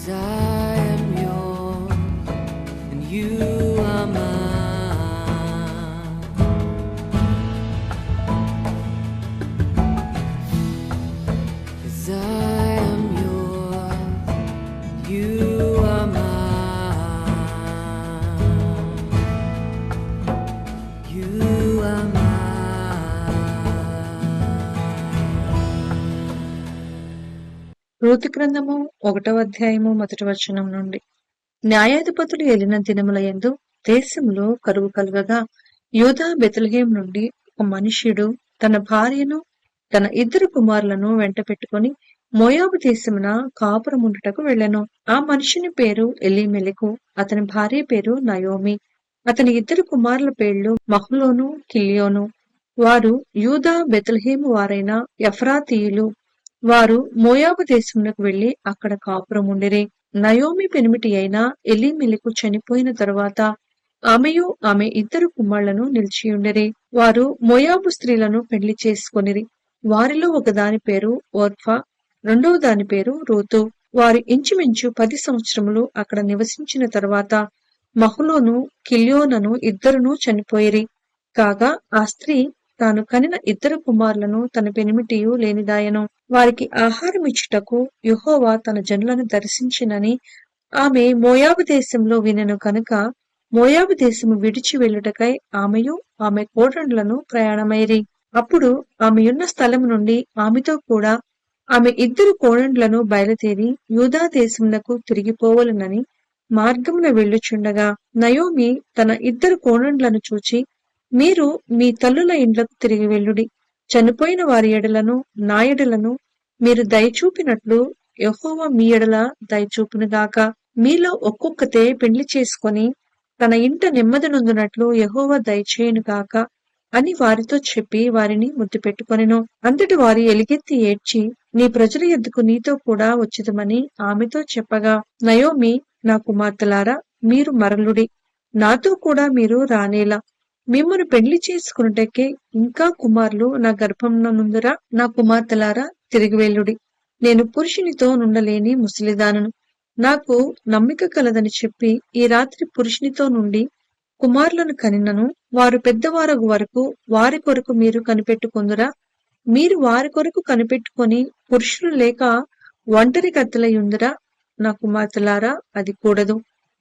'Cause I am yours and you are mine. 'Cause I am yours, you are mine. You are mine. Ruth గ్రంథము 1వ అధ్యాయము 1వ వచనం నుండి. న్యాయాధిపతులు ఏలిన దినముల యందు దేశంలో కరువు కలుగగా యూదా బెత్లెహేము నుండి ఒక మనుష్యుడు తన భార్యను తన 2 కుమారులను వెంట పెట్టుకుని మోయాబు దేశమున కాపురముండుటకు వెళ్ళెను. ఆ మనుషుని పేరు ఎలీమెలెకు, అతని భార్య పేరు నయోమి. అతని 2 కుమారుల పేర్లు మహ్లోను, కిల్యోను. వారు యూదా బెత్లెహేము వారైన ఎఫ్రాతీయులు. వారు మోయాబు దేశమునకు వెళ్లి అక్కడ కాపురముండిరి. నయోమి పెనిమిటి అయిన ఎలీమెలెకు చనిపోయిన తరువాత ఆమెయు ఆమె 2 కుమారులను నిలిచియుండిరి. వారు మోయాబు స్త్రీలను పెళ్లి చేసుకొనిరి. వారిలో ఒకదాని పేరు ఓర్ఫా, రెండవ దాని పేరు రూతు. వారు ఇంచుమించు 10 సంవత్సరములు అక్కడ నివసించిన తరువాత మహ్లోను, కిల్యోనను ఇద్దరును చనిపోయిరి. కాగా ఆ స్త్రీ తాను కనిన 2 కుమారులను తన పెనిమిటియు లేనిదాయను. వారికి ఆహారమిచ్చుటకు యెహోవా తన జనులను దర్శించినని ఆమె మోయాబు దేశంలో వినెను కనుక మోయాబు దేశము విడిచి వెళ్ళుటకై ఆమెయు ఆమె కోడళ్లను ప్రయాణమైరి. అప్పుడు ఆమెయున్న స్థలము నుండి ఆమెతో కూడా ఆమె 2 కోడళ్లను బయలుదేరి యూదా దేశమునకు తిరిగిపోవలెనని మార్గమున వెళ్ళుచుండగా నయోమి తన 2 కోడళ్లను చూచి, మీరు మీ తల్లుల ఇండ్లకు తిరిగి వెళ్ళుడి. చనిపోయిన వారి ఎడలను నా ఎడలను మీరు దయచూపినట్లు యెహోవా మీ ఎడల దయచూపునుగాక. మీలో ఒక్కొక్కతే పెండ్లి చేసుకొని తన ఇంట నెమ్మది నొందునట్లు యెహోవా దయచేయునుగాక అని వారితో చెప్పి వారిని ముద్దు పెట్టుకొనెను. అంతటి వారు ఎలుగెత్తి ఏడ్చి, నీ ప్రజల యొద్దకు నీతో కూడా వచ్చుదమని ఆమెతో చెప్పగా నయోమి, నా కుమార్తెలారా, మీరు మరలుడి, నాతో కూడా మీరు రానేలా. మిమ్మును పెండ్లి చేసుకున్నటకే ఇంకా కుమారులు నా గర్భమునందురా. నా కుమార్తెలారా, తిరిగి వెళ్ళుడి. నేను పురుషునితో నుండలేని ముసలిదానను. నాకు నమ్మిక కలదని చెప్పి ఈ రాత్రి పురుషునితో నుండి కుమారులను కనినను. వారు పెద్దవారగు వరకు వారి కొరకు మీరు కనిపెట్టుకొందురా. మీరు వారి కొరకు కనిపెట్టుకొని పురుషులు లేక ఒంటరి కత్తెలయుందురా. నా కుమార్తెలారా, అది కూడదు.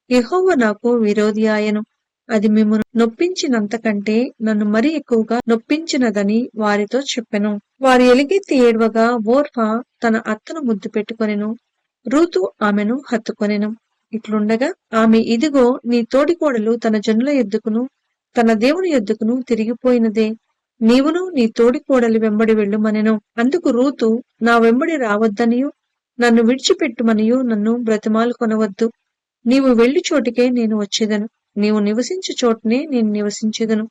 యెహోవా నాకు విరోధి ఆయను. అది మిమ్మును నొప్పించినంతకంటే నన్ను మరి ఎక్కువగా నొప్పించినదని వారితో చెప్పెను. వారు ఎలుగెత్తి ఏడ్వగా ఓర్ఫా తన అత్తను ముద్దు పెట్టుకొనెను. రూతు ఆమెను హత్తుకొనెను. ఇట్లుండగా ఆమె, ఇదిగో నీ తోడికోడలు తన జనుల యొద్దకును తన దేవుని యొద్దకును తిరిగిపోయినదే. నీవును నీ తోడికోడలి వెంబడి వెళ్ళుమనెను. అందుకు రూతు, నా వెంబడి రావద్దనియు నన్ను విడిచిపెట్టుమనియు నన్ను బ్రతిమాలు కొనవద్దు. నీవు వెళ్ళు చోటికే నేను వచ్చేదను, నీవు నివసించు చోటనే నేను నివసించెదను.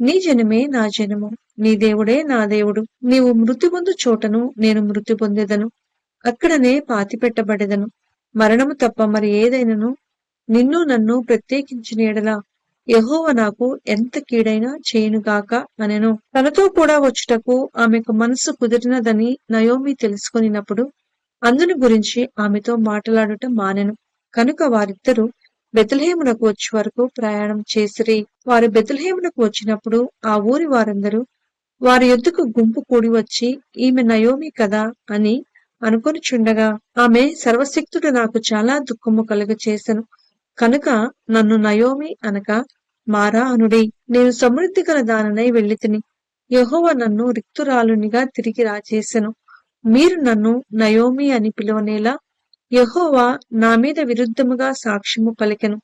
నీ జనమే నా జనము, నీ దేవుడే నా దేవుడు. నీవు మృతి పొందు చోటను నేను మృతి పొందెదను, అక్కడనే పాతిపెట్టబడెదను. మరణము తప్ప మరి ఏదైనను నిన్ను నన్ను ప్రత్యేకించిన ఎడల యెహోవా నాకు ఎంత కీడైనా చేయునుగాక అనెను. తనతో కూడా వచ్చుటకు ఆమెకు మనసు కుదిరినదని నయోమి తెలుసుకొనినప్పుడు అందుని గురించి ఆమెతో మాట్లాడుట మానెను. కనుక వారిద్దరూ బెత్లెహేమునకు వచ్చే వరకు ప్రయాణం చేసిరి. వారు బెత్లెహేమునకు వచ్చినప్పుడు ఆ ఊరి వారందరూ వారి యొద్దకు గుంపు కూడి వచ్చి, ఈమె నయోమి కదా అని అనుకొనిచుండగా ఆమె, సర్వశక్తుడు నాకు చాలా దుఃఖము కలుగచేసెను కనుక నన్ను నయోమి అనక మారా అనుడి. నేను సమృద్ధి గల దాననై వెళ్ళితిని. యెహోవా నన్ను రిక్తురాలునిగా తిరిగి రాచేసెను. మీరు నన్ను నయోమి అని పిలువనేలా. యెహోవా నా మీద విరుద్ధముగా సాక్ష్యము పలికెను.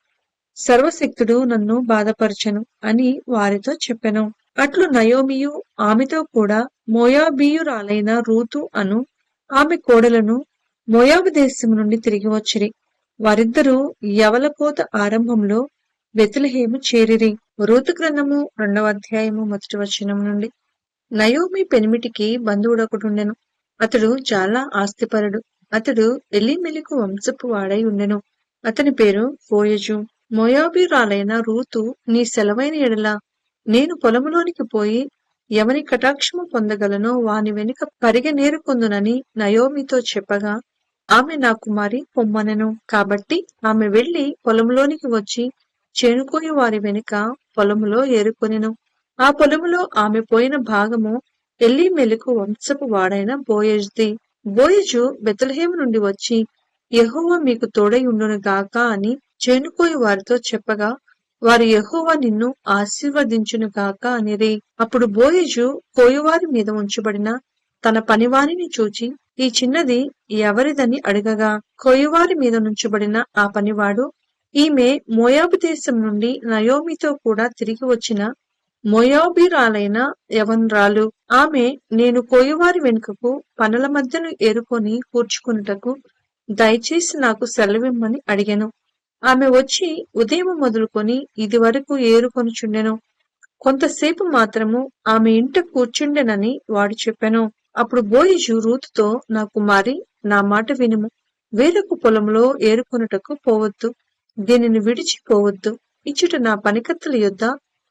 సర్వశక్తుడు నన్ను బాధపరచెను అని వారితో చెప్పెను. అట్లు నయోమియు ఆమెతో కూడా మోయాబీయురాలైన రూతు అను ఆమె కోడలను మోయాబు దేశము నుండి తిరిగి వచ్చిరి. వారిద్దరూ యవలకోత ఆరంభంలో బెత్లెహేము చేరిరి. రూతు గ్రంథము 2వ అధ్యాయము 1వ వచనం నుండి. నయోమి పెనిమిటికి బంధువుడొకడుండెను. అతడు చాలా ఆస్తిపరుడు. అతడు ఎలీమెలెకు వంశపు వాడై ఉండెను. అతని పేరు బోయజు. మోయాబీయురాలైన రూతు, నీ సెలవైన ఎడల నేను పొలములోనికి పోయి ఎవని కటాక్షము పొందగలనో వాని వెనుక పరిగెనేరుకొందునని నయోమితో చెప్పగా ఆమె నా కుమారి పొమ్మనెను. కాబట్టి ఆమె వెళ్లి పొలంలోనికి వచ్చి చేనుకోయి వారి వెనుక పొలములో ఏరుకొనెను. ఆ పొలములో ఆమె పోయిన భాగము ఎలీమెలెకు వంశపు వాడైన బోయజ్ది. బోయజు బెత్లెహేము నుండి వచ్చి, యెహోవా మీకు తోడై ఉండును గాక అని చేనుకోయి వారితో చెప్పగా, వారు యెహోవా నిన్ను ఆశీర్వదించును గాక అనిరి. అప్పుడు బోయజు కోయువారి మీద ఉంచబడిన తన పనివానిని చూచి, ఈ చిన్నది ఎవరిదని అడగగా, కోయువారి మీద నుంచబడిన ఆ పనివాడు, ఈమె మోయాబు దేశం నుండి నయోమితో కూడా తిరిగి వచ్చిన మోయాబీరాలైన యవనురాలు. ఆమె, నేను కోయువారి వెనుకకు పనుల మధ్యను ఏరుకొని కూర్చుకొనుటకు దయచేసి నాకు సెలవిమ్మని అడిగెను. ఆమె వచ్చి ఉదయము మొదలుకొని ఇది వరకు ఏరుకొనుచుండెను. కొంతసేపు మాత్రము ఆమె ఇంట కూర్చుండెనని వాడు చెప్పెను. అప్పుడు బోయజు రూతుతో, నా కుమారి, నా మాట వినుము. వేరొక పొలంలో ఏరుకొనుటకు పోవద్దు. దీనిని విడిచిపోవద్దు. ఇచ్చట నా పనికత్తెల యొద్ద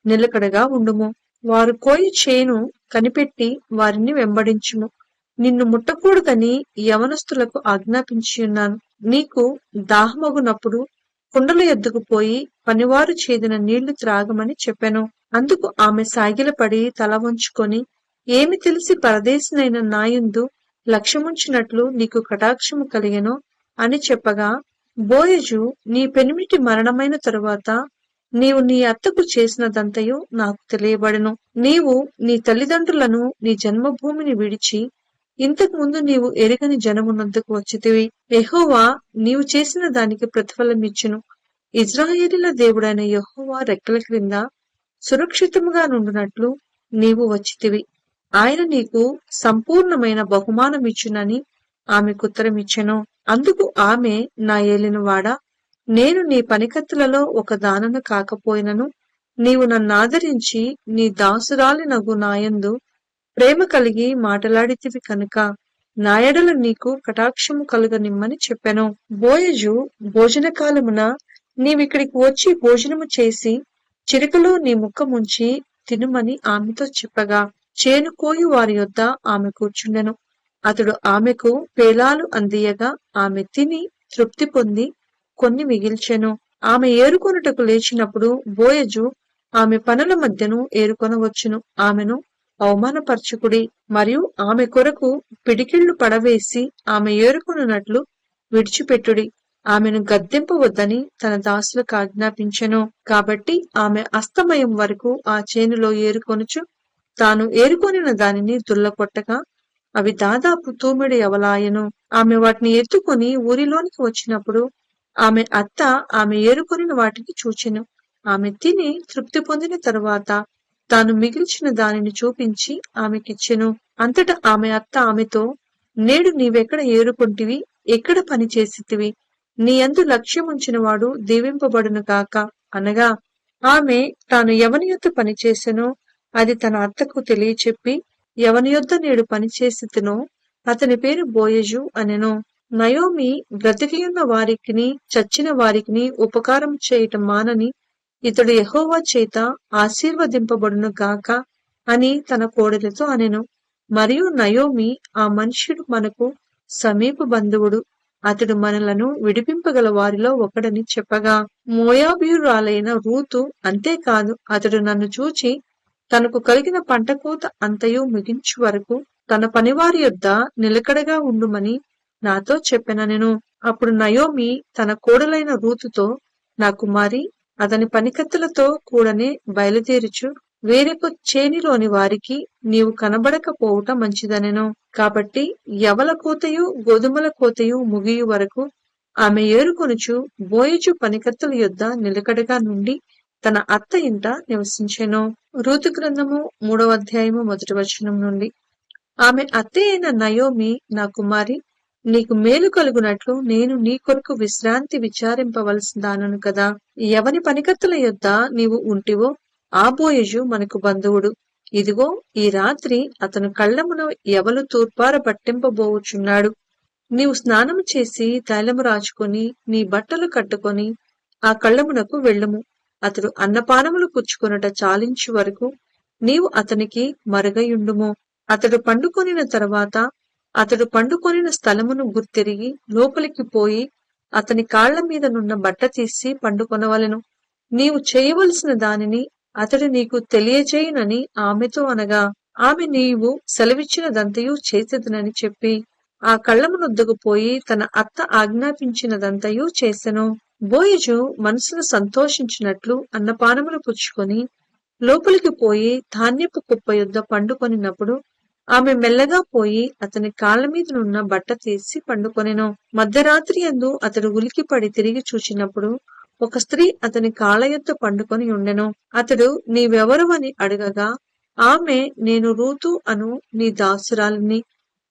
నిలకడగా ఉండుము. వారు కోయి చేను కనిపెట్టి వారిని వెంబడించుము. నిన్ను ముట్టకూడదని యవనస్తులకు ఆజ్ఞాపించియున్నాను. నీకు దాహమగునప్పుడు కుండల యొద్దకు పోయి పనివారు చేదిన నీళ్లు త్రాగమని చెప్పెను. అందుకు ఆమె సాగిలపడి తల వంచుకొని, ఏమి తెలిసి పరదేశినైన నాయందు లక్ష్యముంచినట్లు నీకు కటాక్షము కలిగెనో అని చెప్పగా, బోయజు, నీ పెనిమిటి మరణమైన తరువాత నీవు నీ అత్తకు చేసినదంతయు నాకు తెలియబడెను. నీవు నీ తల్లిదండ్రులను నీ జన్మభూమిని విడిచి ఇంతకు ముందు నీవు ఎరుగని జనమునొద్దకు వచ్చితివి. యెహోవా నీవు చేసిన దానికి ప్రతిఫలమిచ్చును. ఇజ్రాయేలీల దేవుడైన యెహోవా రెక్కల క్రింద సురక్షితముగా నుండునట్లు నీవు వచ్చితివి. ఆయన నీకు సంపూర్ణమైన బహుమానమిచ్చునని ఆమెకుత్తరమిచ్చెను. అందుకు ఆమె, నా ఏలినవాడా, నేను నీ పనికత్తులలో ఒక దానను కాకపోయినను నీవు నన్నాదరించి నీ దాసురాలినగు నాయందు ప్రేమ కలిగి మాటలాడితివి కనుక నా ఎడల నీకు కటాక్షము కలుగనిమ్మని చెప్పెను. బోయజు, భోజన కాలమున నీవిక్కడికి వచ్చి భోజనము చేసి చిరుకలో నీ ముక్క ముంచి తినుమని ఆమెతో చెప్పగా, చేనుకోయి వారి యొద్ద ఆమె కూర్చుండెను. అతడు ఆమెకు పేలాలు అందియగా ఆమె తిని తృప్తి పొంది కొన్ని మిగిల్చెను. ఆమె ఏరుకొనుటకు లేచినప్పుడు బోయజు, ఆమె పనుల మధ్యను ఏరుకొనవచ్చును, ఆమెను అవమానపరచుకుడి, మరియు ఆమె కొరకు పిడికిళ్లు పడవేసి ఆమె ఏరుకొనున్నట్లు విడిచిపెట్టుడి, ఆమెను గద్దెంపవద్దని తన దాసులకు ఆజ్ఞాపించెను. కాబట్టి ఆమె అస్తమయం వరకు ఆ చేనులో ఏరుకొనుచు తాను ఏరుకొనిన దానిని దుల్లకొట్టగా అవి దాదాపు తూమెడు యవలాయెను. ఆమె వాటిని ఎత్తుకొని ఊరిలోనికి వచ్చినప్పుడు ఆమె అత్త ఆమె ఏరుకొనిన వాటికి చూచెను. ఆమె తిని తృప్తి పొందిన తరువాత తాను మిగిల్చిన దానిని చూపించి ఆమెకిచ్చెను. అంతటా ఆమె అత్త ఆమెతో, నేడు నీవెక్కడ ఏరుకొంటివి, ఎక్కడ పని చేసితివి? నీ యందు లక్ష్యముంచిన వాడు దీవింపబడును గాక అనగా, ఆమె తాను ఎవని యొద్ద పనిచేసెనో అది తన అత్తకు తెలియచెప్పి, ఎవని యొద్ద నేడు పనిచేసితినో అతని పేరు బోయజు అనెను. నయోమి బ్రతికియున్న వారికిని చచ్చిన వారికిని ఉపకారం చేయటం మానని ఇతడు యెహోవా చేత ఆశీర్వదింపబడును గాక అని తన కోడలితో అనెను. మరియు నయోమి, ఆ మనుష్యుడు మనకు సమీప బంధువుడు, అతడు మనలను విడిపింపగల వారిలో ఒకడని చెప్పగా, మోయాబీయురాలైన రూతు, అంతేకాదు, అతడు నన్ను చూచి తనకు కలిగిన పంట కోత అంతయు ముగించు వరకు తన పనివారి యొద్ద నిలకడగా ఉండుమని నాతో చెప్పెననెను. అప్పుడు నయోమి తన కోడలైన రూతుతో, నా కుమారి, అతని పనికత్తెలతో కూడనే బయలుదేరుచు వేరొక చేనిలోని వారికి నీవు కనబడకపోవుట మంచిదనెను. కాబట్టి యవల కోతయు గోధుమల కోతయు ముగియు వరకు ఆమె ఏరుకొనుచు బోయజు పనికత్తెల యొద్ద నిలకడగా నుండి తన అత్త ఇంట నివసించెను. రూతు గ్రంథము 3వ అధ్యాయము 1వ వచనం నుండి. ఆమె అత్తే అయిన నయోమి, నా కుమారి, నీకు మేలు కలుగునట్లు నేను నీ కొరకు విశ్రాంతి విచారింపవలసిన దానను కదా. ఎవని పనికత్తెల యొద్ద నీవు ఉంటివో ఆ బోయజు మనకు బంధువుడు. ఇదిగో, ఈ రాత్రి అతను కళ్ళమును ఎవలు తూర్పార పట్టింపబోవుచున్నాడు. నీవు స్నానము చేసి తైలము రాచుకొని నీ బట్టలు కట్టుకొని ఆ కళ్ళమునకు వెళ్ళుము. అతడు అన్నపానములు పుచ్చుకొనుట చాలించు వరకు నీవు అతనికి మరుగయుండుము. అతడు పండుకొనిన తరువాత అతడు పండుకొనిన స్థలమును గుర్తెరిగి లోపలికి పోయి అతని కాళ్ల మీద నున్న బట్ట తీసి పండుకొనవలెను. నీవు చేయవలసిన దానిని అతడు నీకు తెలియజేయునని ఆమెతో అనగా, ఆమె నీవు సెలవిచ్చినదంతయు చేసేదనని చెప్పి ఆ కళ్ళమునొద్దకు పోయి తన అత్త ఆజ్ఞాపించినదంతయు చేసెను. బోయజు మనసును సంతోషించినట్లు అన్నపానములు పుచ్చుకొని లోపలికి పోయి ధాన్యపు కుప్ప యొద్ద పండుకొనినప్పుడు ఆమె మెల్లగా పోయి అతని కాళ్ల మీద నున్న బట్ట తీసి పండుకొనెను. మధ్యరాత్రి యందు అతడు ఉలికిపడి తిరిగి చూచినప్పుడు ఒక స్త్రీ అతని కాళ్ల యొద్ద పండుకొని ఉండెను. అతడు నీవెవరు అని అడగగా ఆమె, నేను రూతు అను నీ దాసురాలిని.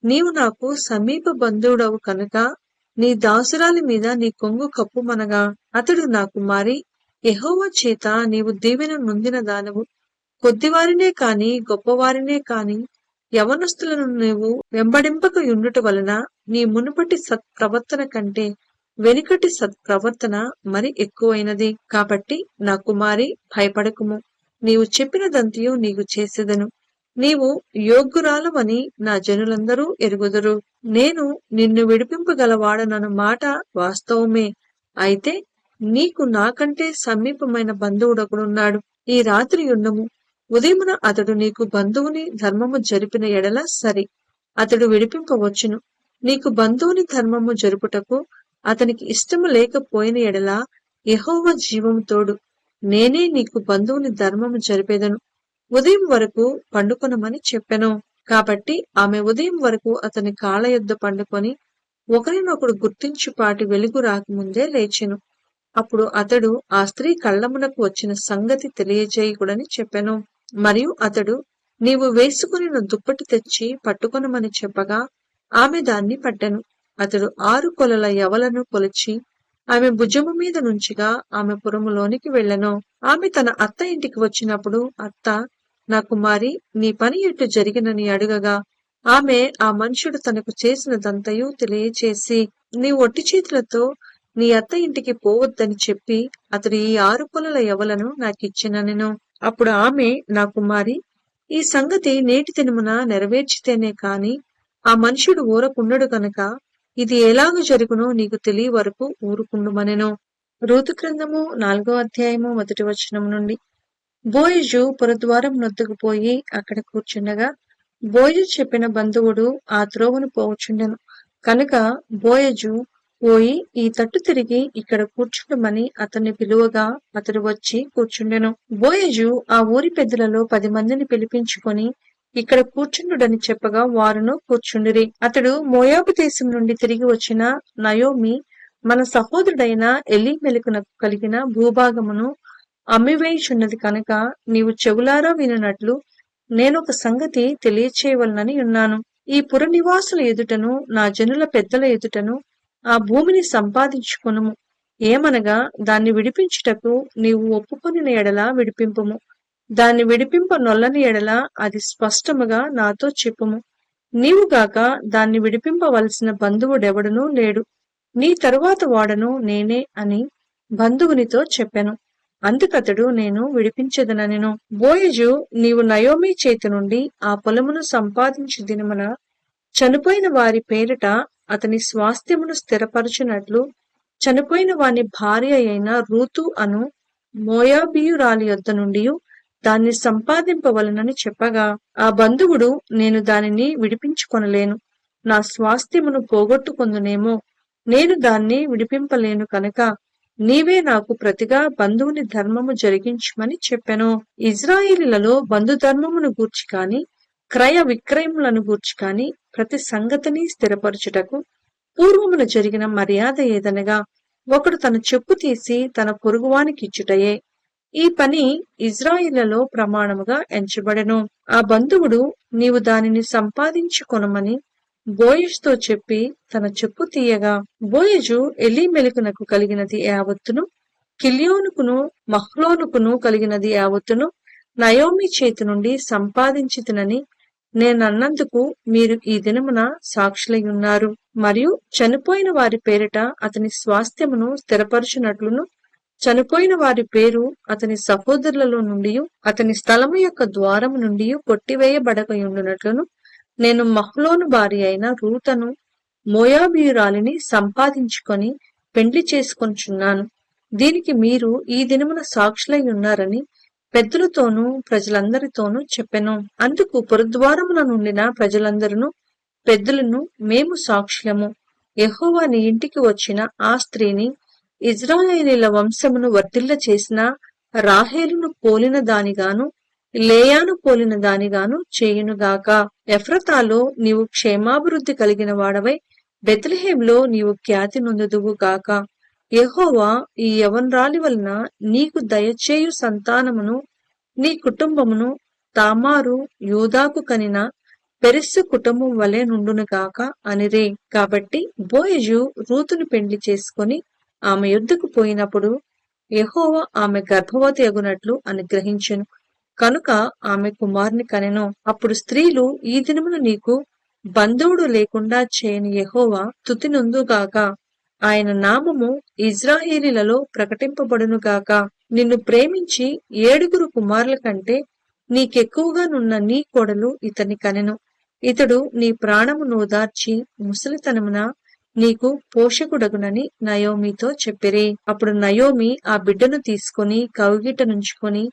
నీవు నాకు సమీప బంధువుడవు కనుక నీ దాసురాలి మీద నీ కొంగు కప్పుమనగా, అతడు నా కుమారి, యెహోవా చేత నీవు దీవెన నొందిన దానవు. కొద్దివారినే కాని గొప్పవారినే కాని యవనస్తులను నీవు వెంబడింపక యుండుట వలన నీ మునుపటి సత్ప్రవర్తన కంటే వెనుకటి సత్ప్రవర్తన మరి ఎక్కువైనది. కాబట్టి నా కుమారి, భయపడకుము. నీవు చెప్పినదంతయు నీకు చేసేదను. నీవు యోగ్యురాలవని నా జనులందరూ ఎరుగుదురు. నేను నిన్ను విడిపింపగలవాడనను మాట వాస్తవమే. అయితే నీకు నాకంటే సమీపమైన బంధువుడొకడున్నాడు. ఈ రాత్రి యుండుము. ఉదయమున అతడు నీకు బంధువుని ధర్మము జరిపిన ఎడల సరి, అతడు విడిపింపవచ్చును. నీకు బంధువుని ధర్మము జరుపుటకు అతనికి ఇష్టము లేకపోయిన ఎడల యెహోవా జీవము తోడు, నేనే నీకు బంధువుని ధర్మము జరిపేదను. ఉదయం వరకు పండుకొనమని చెప్పెను. కాబట్టి ఆమె ఉదయం వరకు అతని కాళ్ల యొద్ద పండుకొని ఒకరినొకడు గుర్తించుపాటి వెలుగు రాకముందే లేచెను. అప్పుడు అతడు ఆ స్త్రీ కళ్ళమునకు వచ్చిన సంగతి తెలియజేయకుడని చెప్పెను. మరియు అతడు, నీవు వేసుకుని దుప్పటి తెచ్చి పట్టుకొనమని చెప్పగా ఆమె దాన్ని పట్టెను. అతడు 6 కొలల యవలను కొలిచి ఆమె భుజము మీద నుంచిగా ఆమె పురములోనికి వెళ్ళెను. ఆమె తన అత్త ఇంటికి వచ్చినప్పుడు అత్త, నా కుమారి, నీ పని ఎట్టు జరిగినని అడుగగా ఆమె ఆ మనుషుడు తనకు చేసినదంతయు తెలియచేసి, నీ ఒట్టి చేతులతో నీ అత్త ఇంటికి పోవద్దని చెప్పి అతడు ఈ 6 కొలల యవలను నాకిచ్చిననెను. అప్పుడు ఆమె, నా కుమారి, ఈ సంగతి నేటి దినమున నెరవేర్చితేనే కాని ఆ మనుషుడు ఊరకుండడు కనుక ఇది ఎలాగ జరుగునో నీకు తెలియ వరకు ఊరుకుండుమనెను. రూతు గ్రంథము 4వ అధ్యాయము 1వ వచనం నుండి. బోయజు పురద్వారం నొద్దకు పోయి అక్కడ కూర్చుండగా బోయజు చెప్పిన బంధువుడు ఆ త్రోవను పోవచుండెను. కనుక బోయజు పోయి ఈ తట్టు తిరిగి ఇక్కడ కూర్చుండమని అతన్ని పిలువగా అతడు వచ్చి కూర్చుండెను. బోయజు ఆ ఊరి పెద్దలలో 10 మందిని పిలిపించుకొని ఇక్కడ కూర్చుండుడని చెప్పగా వారును కూర్చుండిరి. అతడు మోయాబు దేశం నుండి తిరిగి వచ్చిన నయోమి మన సహోదరుడైన ఎలీమెలకునకు కలిగిన భూభాగమును అమ్మివేయుచున్నది కనుక నీవు చెవులారా వినున్నట్లు నేనొక సంగతి తెలియచేయవలనని ఉన్నాను. ఈ పుర నివాసుల ఎదుటను నా జనుల పెద్దల ఎదుటను ఆ భూమిని సంపాదించుకొనుము. ఏమనగా దాన్ని విడిపించుటకు నీవు ఒప్పుకొనిన ఎడల విడిపింపుము. దాన్ని విడిపింప నొల్లని ఎడల అది స్పష్టముగా నాతో చెప్పుము. నీవుగాక దాన్ని విడిపింపవలసిన బంధువుడెవడునూ లేడు. నీ తరువాత వాడను నేనే అని బంధువునితో చెప్పెను. అందుకతడు, నేను విడిపించెదనెను. బోయజు, నీవు నయోమి చేతి నుండి ఆ పొలమును సంపాదించు దినమున చనిపోయిన వారి పేరిట అతని స్వాస్థ్యమును స్థిరపరచునట్లు చనిపోయిన వాని భార్య అయిన రూతు అను మోయాబీయురాలి యొద్ద నుండి దాన్ని సంపాదింపవలనని చెప్పగా ఆ బంధువుడు, నేను దానిని విడిపించుకొనలేను, నా స్వాస్థ్యమును పోగొట్టుకొందునేమో, నేను దాన్ని విడిపింపలేను కనుక నీవే నాకు ప్రతిగా బంధువుని ధర్మము జరిగించుమని చెప్పెను. ఇజ్రాయేలీలలో బంధుధర్మమును గూర్చి కాని క్రయ విక్రయములను గూర్చి కాని ప్రతి సంగతిని స్థిరపరచుటకు పూర్వమున జరిగిన మర్యాద ఏదనగా ఒకడు తన చెప్పు తీసి తన పొరుగువానికి ఇచ్చుటయే. ఈ పని ఇజ్రాయేలీలలో ప్రమాణముగా ఎంచబడెను. ఆ బంధువుడు, నీవు దానిని సంపాదించుకొనమని బోయజుతో చెప్పి తన చెప్పు తీయగా బోయజు ఎలీమెలకునకు కలిగినది యావత్తును, కిల్యోనుకును మహ్లోనుకును కలిగినది యావత్తును నయోమి చేతి నుండి సంపాదించితినని నేనన్నందుకు మీరు ఈ దినమున సాక్షులయ్యున్నారు. మరియు చనిపోయిన వారి పేరిట అతని స్వాస్థ్యమును స్థిరపరచునట్లును చనిపోయిన వారి పేరు అతని సహోదరులలో నుండి అతని స్థలము యొక్క ద్వారము నుండి కొట్టివేయబడకయుండునట్లును నేను మహ్లోను భార్య అయిన రూతను మోయాబీయురాలిని సంపాదించుకొని పెండ్లి చేసుకొనుచున్నాను. దీనికి మీరు ఈ దినమున సాక్షులై ఉన్నారని పెద్దలతోనూ ప్రజలందరితోనూ చెప్పెను. అందుకు పురద్వారమున నుండిన ప్రజలందరూ పెద్దలను, మేము సాక్షులము. యెహోవా నీ ఇంటికి వచ్చిన ఆ స్త్రీని ఇజ్రాయేలీల వంశమును వర్ధిల్ల చేసిన రాహేలును పోలిన దానిగాను, లేయాను పోలిన దానిగాను చేయునుగాక. ఎఫ్రతాలో నీవు క్షేమాభివృద్ధి కలిగిన వాడవై బెత్లెహేములో నీవు ఖ్యాతి నొందుదువు గాక. యెహోవా ఈ యవనరాలి వలన నీకు దయచేయు సంతానమును నీ కుటుంబమును తామారు యూదాకు కనిన పెరెస్సు కుటుంబం వలె నుండునుగాక అనిరే. కాబట్టి బోయజు రూతును పెండ్లి చేసుకొని ఆమె యొద్దకు పోయినప్పుడు యెహోవా ఆమె గర్భవతి అగునట్లు అనుగ్రహించెను. కనుక ఆమె కుమారుని కనెను. అప్పుడు స్త్రీలు, ఈ దినమున నీకు బంధువుడు లేకుండా చేయని యెహోవా స్తుతి నొందుగాక. ఆయన నామము ఇజ్రాయేలీలలో ప్రకటింపబడునుగాక. నిన్ను ప్రేమించి 7 కుమారుల కంటే నీకెక్కువగా నున్న నీ కోడలు ఇతని కనెను. ఇతడు నీ ప్రాణము నోదార్చి ముసలితనమున నీకు పోషకుడగునని నయోమితో చెప్పిరి. అప్పుడు నయోమి ఆ బిడ్డను తీసుకొని కౌగిట నుంచుకొని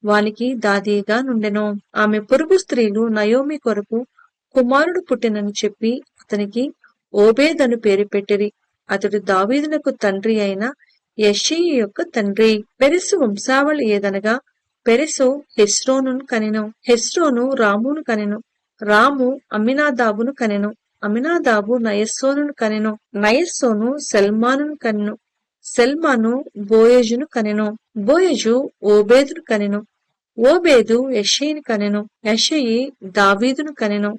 వానికి దాదిగా నుండెను. ఆమె పొరుగు స్త్రీలు నయోమి కొరకు కుమారుడు పుట్టినని చెప్పి అతనికి ఓబేదను పేరు పెట్టిరి. అతడు దావీదునకు తండ్రి అయిన యెష్షయి యొక్క తండ్రి. పెరెసు వంశావళి ఏదనగా పెరెసు హెస్రోనును కనెను. హెస్రోను రామును కనెను. రాము అమ్మినాదాబును కనెను. అమ్మినాదాబు నయస్సోనును కనెను. నయస్సోను సల్మానును కనెను. సల్మాను బోయజును కనెను. బోయజు ఓబేదును కనెను. ఓబేదు యెష్షయిని కనెను. యెష్షయి దావీదును కనెను.